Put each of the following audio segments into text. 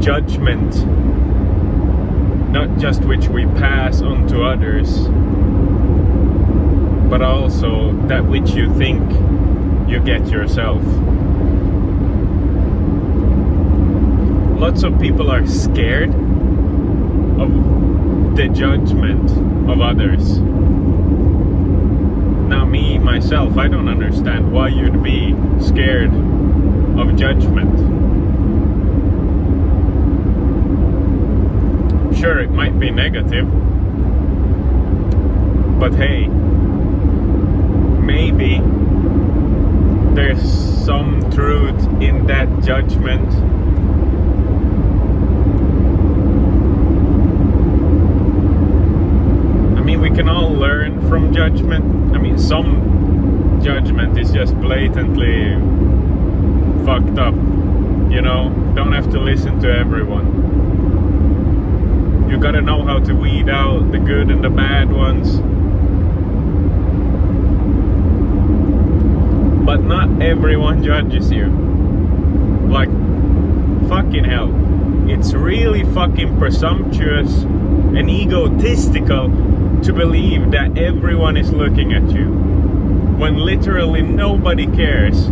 judgment, not just which we pass on to others, but also that which you think you get yourself. Lots of people are scared of the judgment of others. Now me, myself, I don't understand why you'd be scared of judgment. Sure, it might be negative, but hey, maybe there's some truth in that judgment. I mean, we can all learn from judgment. I mean, some judgment is just blatantly fucked up, you know? Don't have to listen to everyone. You gotta know how to weed out the good and the bad ones. But not everyone judges you. Like, fucking hell. It's really fucking presumptuous and egotistical to believe that everyone is looking at you, when literally nobody cares.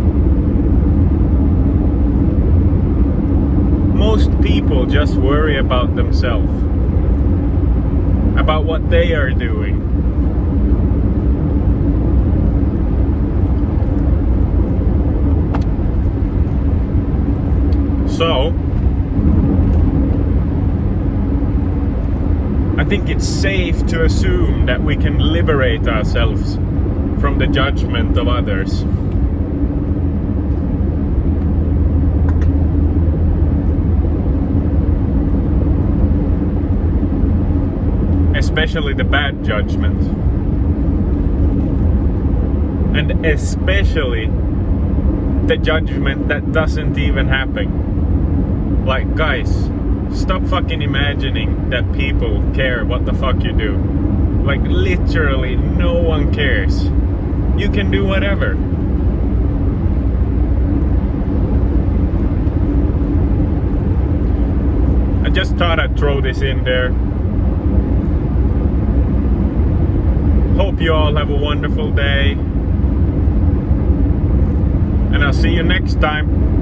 Most people just worry about themselves, about what they are doing. So, I think it's safe to assume that we can liberate ourselves from the judgment of others. Especially the bad judgment. And especially the judgment that doesn't even happen. Like, guys, stop fucking imagining that people care what the fuck you do. Like, literally no one cares. You can do whatever. I just thought I'd throw this in there. Hope you all have a wonderful day. And I'll see you next time.